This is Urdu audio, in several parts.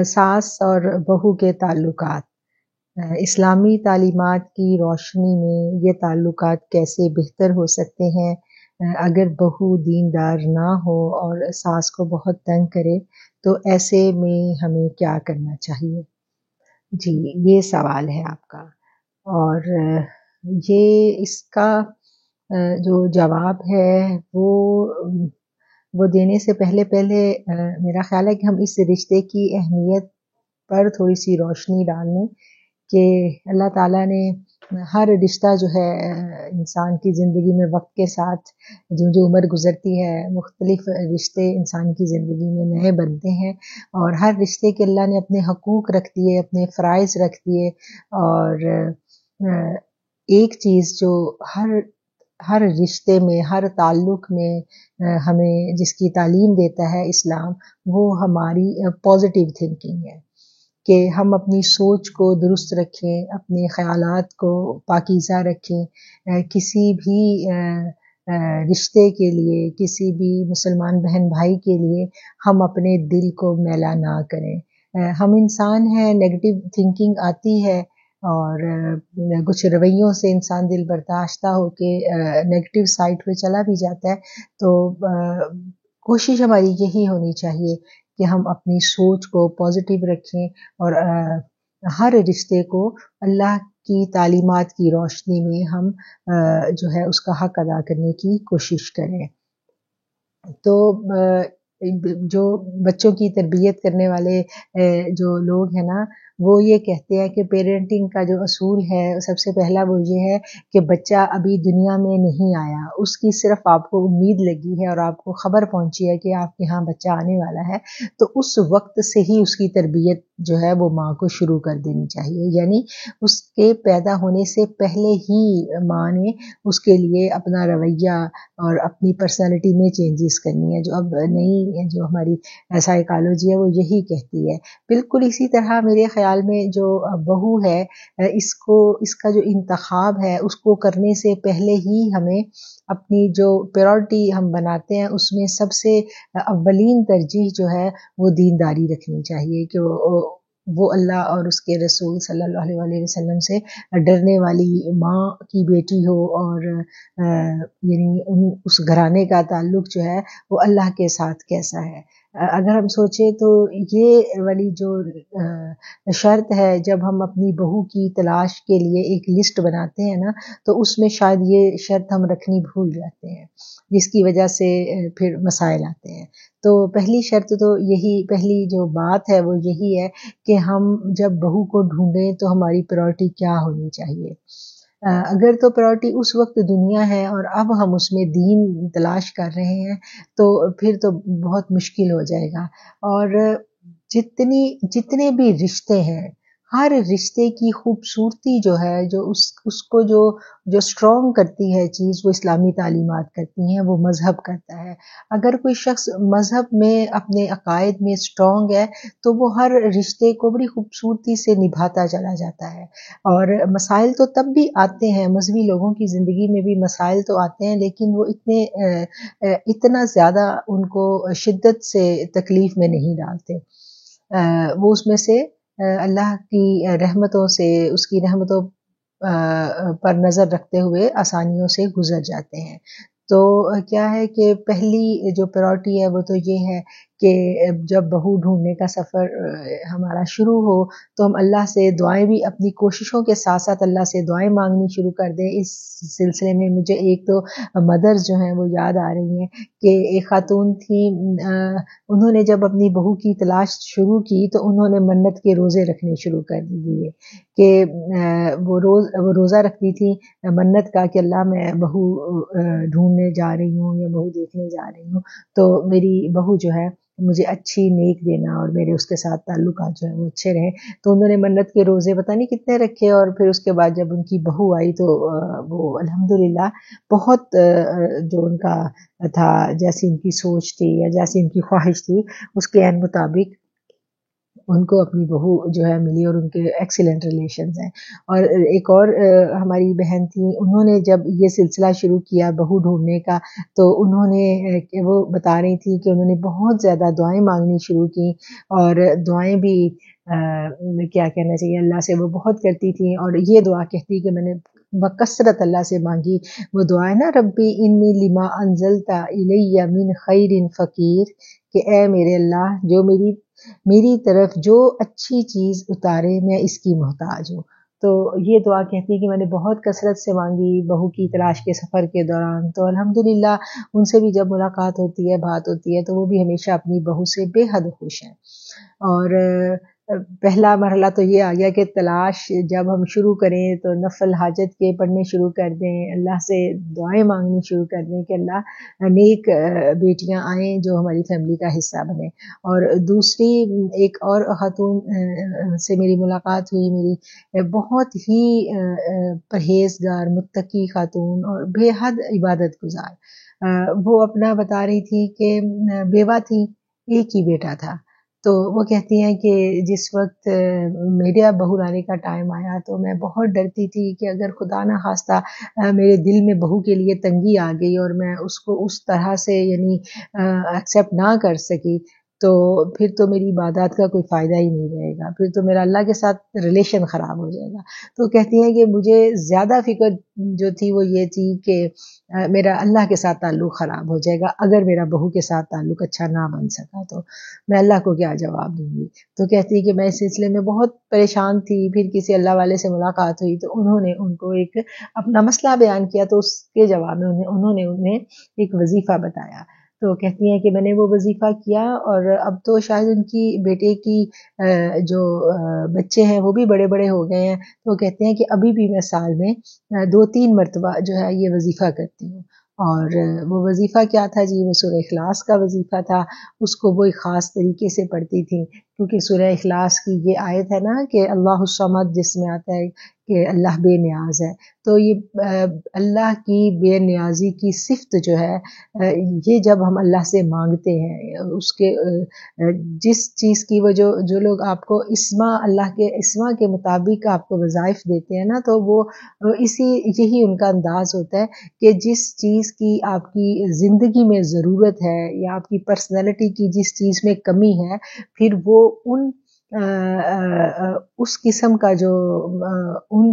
ساس اور بہو کے تعلقات، اسلامی تعلیمات کی روشنی میں یہ تعلقات کیسے بہتر ہو سکتے ہیں اگر بہو دیندار نہ ہو اور ساس کو بہت تنگ کرے تو ایسے میں ہمیں کیا کرنا چاہیے؟ جی، یہ سوال ہے آپ کا، اور یہ اس کا جو جواب ہے وہ دینے سے پہلے میرا خیال ہے کہ ہم اس رشتے کی اہمیت پر تھوڑی سی روشنی ڈال لیں کہ اللہ تعالیٰ نے ہر رشتہ جو ہے انسان کی زندگی میں وقت کے ساتھ جو عمر گزرتی ہے مختلف رشتے انسان کی زندگی میں نئے بنتے ہیں، اور ہر رشتے کے اللہ نے اپنے حقوق رکھ دیے، اپنے فرائض رکھ دیے، اور ایک چیز جو ہر رشتے میں، ہر تعلق میں ہمیں جس کی تعلیم دیتا ہے اسلام، وہ ہماری پازیٹیو تھنکنگ ہے کہ ہم اپنی سوچ کو درست رکھیں، اپنے خیالات کو پاکیزہ رکھیں، کسی بھی رشتے کے لیے، کسی بھی مسلمان بہن بھائی کے لیے ہم اپنے دل کو میلا نہ کریں۔ ہم انسان ہیں، نیگیٹو تھنکنگ آتی ہے، اور کچھ رویوں سے انسان دل برداشتہ ہو کے نیگیٹو سائڈ پہ چلا بھی جاتا ہے، تو کوشش ہماری یہی ہونی چاہیے کہ ہم اپنی سوچ کو پازیٹیو رکھیں اور ہر رشتے کو اللہ کی تعلیمات کی روشنی میں ہم جو ہے اس کا حق ادا کرنے کی کوشش کریں۔ تو جو بچوں کی تربیت کرنے والے جو لوگ ہیں نا، وہ یہ کہتے ہیں کہ پیرنٹنگ کا جو اصول ہے سب سے پہلا وہ یہ ہے کہ بچہ ابھی دنیا میں نہیں آیا، اس کی صرف آپ کو امید لگی ہے اور آپ کو خبر پہنچی ہے کہ آپ کے ہاں بچہ آنے والا ہے، تو اس وقت سے ہی اس کی تربیت جو ہے وہ ماں کو شروع کر دینی چاہیے، یعنی اس کے پیدا ہونے سے پہلے ہی ماں نے اس کے لیے اپنا رویہ اور اپنی پرسنالٹی میں چینجز کرنی ہے۔ جو اب نئی جو ہماری سائیکالوجی ہے وہ یہی کہتی ہے۔ بالکل اسی طرح میرے خیال میں جو بہو ہے، اس کا جو انتخاب ہے اس کو کرنے سے پہلے ہی ہمیں اپنی جو پریورٹی ہم بناتے ہیں اس میں سب سے اولین ترجیح جو ہے وہ دینداری رکھنی چاہیے کہ وہ اللہ اور اس کے رسول صلی اللہ علیہ وسلم سے ڈرنے والی ماں کی بیٹی ہو، اور یعنی اس گھرانے کا تعلق جو ہے وہ اللہ کے ساتھ کیسا ہے۔ اگر ہم سوچیں تو یہ والی جو شرط ہے، جب ہم اپنی بہو کی تلاش کے لیے ایک لسٹ بناتے ہیں نا، تو اس میں شاید یہ شرط ہم رکھنی بھول جاتے ہیں، جس کی وجہ سے پھر مسائل آتے ہیں۔ تو پہلی شرط تو یہی، پہلی جو بات ہے وہ یہی ہے کہ ہم جب بہو کو ڈھونڈیں تو ہماری پرائورٹی کیا ہونی چاہیے۔ اگر تو پرائورٹی اس وقت دنیا ہے اور اب ہم اس میں دین تلاش کر رہے ہیں تو پھر تو بہت مشکل ہو جائے گا۔ اور جتنے بھی رشتے ہیں، ہر رشتے کی خوبصورتی جو ہے، جو اس کو جو اسٹرانگ کرتی ہے چیز، وہ اسلامی تعلیمات کرتی ہیں، وہ مذہب کرتا ہے۔ اگر کوئی شخص مذہب میں اپنے عقائد میں اسٹرانگ ہے تو وہ ہر رشتے کو بڑی خوبصورتی سے نبھاتا چلا جاتا ہے۔ اور مسائل تو تب بھی آتے ہیں، مذہبی لوگوں کی زندگی میں بھی مسائل تو آتے ہیں، لیکن وہ اتنا زیادہ ان کو شدت سے تکلیف میں نہیں ڈالتے، وہ اس میں سے اللہ کی رحمتوں سے، اس کی رحمتوں پر نظر رکھتے ہوئے آسانیوں سے گزر جاتے ہیں۔ تو کیا ہے کہ پہلی جو پرائورٹی ہے وہ تو یہ ہے کہ جب بہو ڈھونڈنے کا سفر ہمارا شروع ہو تو ہم اللہ سے دعائیں بھی، اپنی کوششوں کے ساتھ ساتھ اللہ سے دعائیں مانگنی شروع کر دیں۔ اس سلسلے میں مجھے ایک تو مدرز جو ہیں وہ یاد آ رہی ہیں کہ ایک خاتون تھی، انہوں نے جب اپنی بہو کی تلاش شروع کی تو انہوں نے منت کے روزے رکھنے شروع کر دیے کہ وہ روزہ رکھتی تھی منت کا کہ اللہ میں بہو ڈھونڈنے جا رہی ہوں یا بہو دیکھنے جا رہی ہوں، تو میری بہو جو ہے مجھے اچھی نیک دینا اور میرے اس کے ساتھ تعلقات جو ہیں وہ اچھے رہیں۔ تو انہوں نے منت کے روزے پتہ نہیں کتنے رکھے، اور پھر اس کے بعد جب ان کی بہو آئی تو وہ الحمدللہ بہت جو ان کا تھا، جیسی ان کی سوچ تھی یا جیسی ان کی خواہش تھی اس کے عین مطابق ان کو اپنی بہو جو ہے ملی اور ان کے ایکسیلنٹ ریلیشنز ہیں. اور ایک اور ہماری بہن تھی، انہوں نے جب یہ سلسلہ شروع کیا بہو ڈھونڈنے کا، تو انہوں نے وہ بتا رہی تھی کہ انہوں نے بہت زیادہ دعائیں مانگنی شروع کی، اور دعائیں بھی کیا کہنا چاہیے، اللہ سے وہ بہت کرتی تھیں، اور یہ دعا کہتی کہ میں نے بکثرت اللہ سے مانگی. وہ دعا ہے نا، ربی انی لما انزلت الی من خیر فقیر، کہ اے میرے اللہ جو میری طرف جو اچھی چیز اتارے میں اس کی محتاج ہوں. تو یہ دعا کہتی ہے کہ میں نے بہت کثرت سے مانگی بہو کی تلاش کے سفر کے دوران. تو الحمدللہ ان سے بھی جب ملاقات ہوتی ہے، بات ہوتی ہے، تو وہ بھی ہمیشہ اپنی بہو سے بے حد خوش ہیں. اور پہلا مرحلہ تو یہ آ گیا کہ تلاش جب ہم شروع کریں تو نفل حاجت کے پڑھنے شروع کر دیں، اللہ سے دعائیں مانگنی شروع کر دیں کہ اللہ نیک بیٹیاں آئیں جو ہماری فیملی کا حصہ بنیں. اور دوسری ایک اور خاتون سے میری ملاقات ہوئی، میری بہت ہی پرہیزگار متقی خاتون اور بے حد عبادت گزار. وہ اپنا بتا رہی تھی کہ بیوہ تھی، ایک ہی بیٹا تھا. تو وہ کہتی ہیں کہ جس وقت میرا بہو لانے کا ٹائم آیا تو میں بہت ڈرتی تھی کہ اگر خدا نہ خواستہ میرے دل میں بہو کے لیے تنگی آ گئی اور میں اس کو اس طرح سے یعنی ایکسیپٹ نہ کر سکی، تو پھر تو میری عبادات کا کوئی فائدہ ہی نہیں رہے گا، پھر تو میرا اللہ کے ساتھ ریلیشن خراب ہو جائے گا. تو کہتی ہیں کہ مجھے زیادہ فکر جو تھی وہ یہ تھی کہ میرا اللہ کے ساتھ تعلق خراب ہو جائے گا اگر میرا بہو کے ساتھ تعلق اچھا نہ بن سکا، تو میں اللہ کو کیا جواب دوں گی. تو کہتی ہے کہ میں اس سلسلے میں بہت پریشان تھی. پھر کسی اللہ والے سے ملاقات ہوئی تو انہوں نے ان کو ایک اپنا مسئلہ بیان کیا، تو اس کے جواب میں انہوں نے انہیں ایک وظیفہ بتایا. تو کہتی ہیں کہ میں نے وہ وظیفہ کیا، اور اب تو شاید ان کی بیٹے کی جو بچے ہیں وہ بھی بڑے بڑے ہو گئے ہیں. تو کہتے ہیں کہ ابھی بھی میں سال میں 2-3 مرتبہ جو ہے یہ وظیفہ کرتی ہوں. اور وہ وظیفہ کیا تھا جی؟ وہ سورہ اخلاص کا وظیفہ تھا. اس کو وہ ایک خاص طریقے سے پڑھتی تھیں، کیونکہ سورہ اخلاص کی یہ آیت ہے نا کہ اللہ الصمد، جس میں آتا ہے کہ اللہ بے نیاز ہے. تو یہ اللہ کی بے نیازی کی صفت جو ہے، یہ جب ہم اللہ سے مانگتے ہیں، اس کے جس چیز کی وہ جو لوگ آپ کو اللہ کے اسما کے مطابق آپ کو وظائف دیتے ہیں نا، تو وہ یہی ان کا انداز ہوتا ہے کہ جس چیز کی آپ کی زندگی میں ضرورت ہے یا آپ کی پرسنالٹی کی جس چیز میں کمی ہے، پھر وہ اس قسم کا جو ان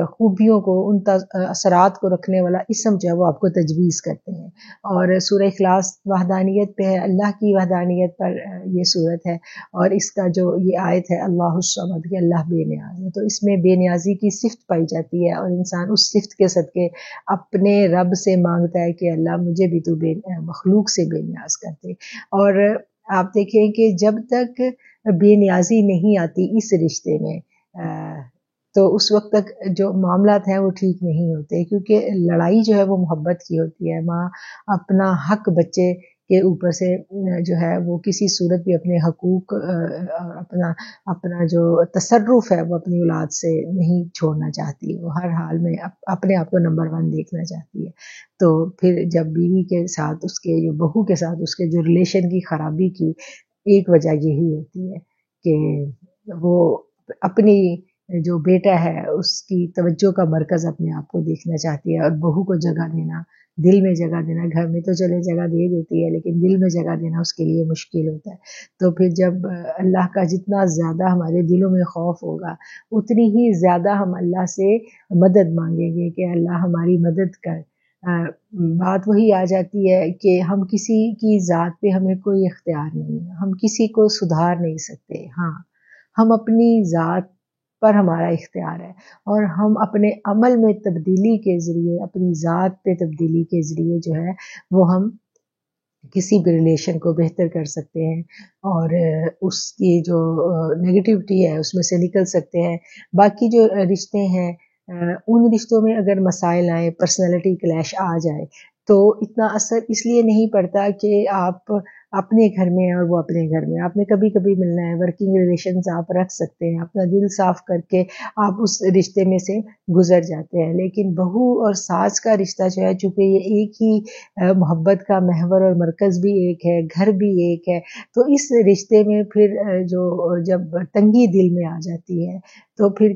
خوبیوں کو، ان اثرات کو رکھنے والا اسم جو ہے وہ آپ کو تجویز کرتے ہیں. اور سورہ اخلاص وحدانیت پہ ہے، اللہ کی وحدانیت پر یہ صورت ہے. اور اس کا جو یہ آیت ہے اللہ الصمد کہ اللہ بے نیاز ہے، تو اس میں بے نیازی کی صفت پائی جاتی ہے، اور انسان اس صفت کے صدقے اپنے رب سے مانگتا ہے کہ اللہ مجھے بھی تو مخلوق سے بے نیاز کر دے. اور آپ دیکھیں کہ جب تک بے نیازی نہیں آتی اس رشتے میں، تو اس وقت تک جو معاملات ہیں وہ ٹھیک نہیں ہوتے، کیونکہ لڑائی جو ہے وہ محبت کی ہوتی ہے. ماں اپنا حق بچے کے اوپر سے جو ہے وہ کسی صورت بھی اپنے حقوق اور اپنا جو تصرف ہے وہ اپنی اولاد سے نہیں چھوڑنا چاہتی. وہ ہر حال میں اپنے آپ کو نمبر 1 دیکھنا چاہتی ہے. تو پھر جب بیوی کے ساتھ، اس کے جو بہو کے ساتھ اس کے جو ریلیشن کی خرابی کی ایک وجہ یہی ہوتی ہے کہ وہ اپنی جو بیٹا ہے اس کی توجہ کا مرکز اپنے آپ کو دیکھنا چاہتی ہے، اور بہو کو جگہ دینا، دل میں جگہ دینا، گھر میں تو چلے جگہ دے دیتی ہے لیکن دل میں جگہ دینا اس کے لیے مشکل ہوتا ہے. تو پھر جب اللہ کا جتنا زیادہ ہمارے دلوں میں خوف ہوگا، اتنی ہی زیادہ ہم اللہ سے مدد مانگیں گے کہ اللہ ہماری مدد کر. بات وہی آ جاتی ہے کہ ہم کسی کی ذات پہ ہمیں کوئی اختیار نہیں ہے، ہم کسی کو سدھار نہیں سکتے. ہاں، ہم اپنی ذات پر ہمارا اختیار ہے، اور ہم اپنے عمل میں تبدیلی کے ذریعے، اپنی ذات پہ تبدیلی کے ذریعے جو ہے وہ ہم کسی بھی ریلیشن کو بہتر کر سکتے ہیں، اور اس کی جو نگیٹیوٹی ہے اس میں سے نکل سکتے ہیں. باقی جو رشتے ہیں، ان رشتوں میں اگر مسائل آئیں، پرسنالٹی کلیش آ جائے، تو اتنا اثر اس لیے نہیں پڑتا کہ آپ اپنے گھر میں اور وہ اپنے گھر میں، آپ نے کبھی کبھی ملنا ہے، ورکنگ ریلیشنز آپ رکھ سکتے ہیں، اپنا دل صاف کر کے آپ اس رشتے میں سے گزر جاتے ہیں. لیکن بہو اور ساس کا رشتہ جو ہے، چونکہ یہ ایک ہی محبت کا محور اور مرکز بھی ایک ہے، گھر بھی ایک ہے، تو اس رشتے میں پھر جو جب تنگی دل میں آ جاتی ہے تو پھر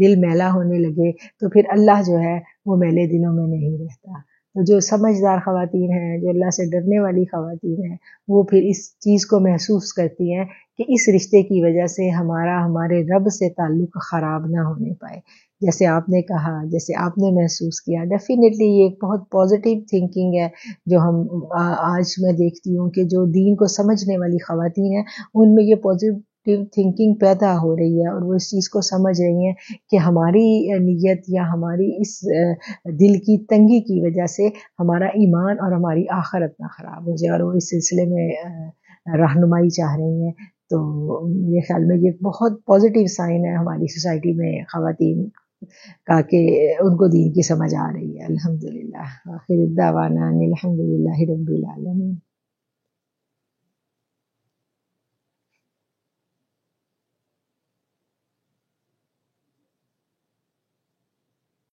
دل میلا ہونے لگے تو پھر اللہ جو ہے وہ میلے دلوں میں نہیں رہتا. تو جو سمجھدار خواتین ہیں، جو اللہ سے ڈرنے والی خواتین ہیں، وہ پھر اس چیز کو محسوس کرتی ہیں کہ اس رشتے کی وجہ سے ہمارے رب سے تعلق خراب نہ ہونے پائے. جیسے آپ نے کہا، جیسے آپ نے محسوس کیا، ڈیفینیٹلی یہ ایک بہت پازیٹیو تھنکنگ ہے جو ہم آج میں دیکھتی ہوں کہ جو دین کو سمجھنے والی خواتین ہیں ان میں یہ پازیٹیو تھنکنگ پیدا ہو رہی ہے، اور وہ اس چیز کو سمجھ رہی ہیں کہ ہماری نیت یا ہماری اس دل کی تنگی کی وجہ سے ہمارا ایمان اور ہماری آخرت نہ خراب ہو جائے، اور وہ اس سلسلے میں رہنمائی چاہ رہی ہیں. تو میرے خیال میں یہ بہت پازیٹیو سائن ہے ہماری سوسائٹی میں خواتین کا کہ ان کو دین کی سمجھ آ رہی ہے. الحمدللہ. آخر دعوانا الحمدللہ رب العالمین.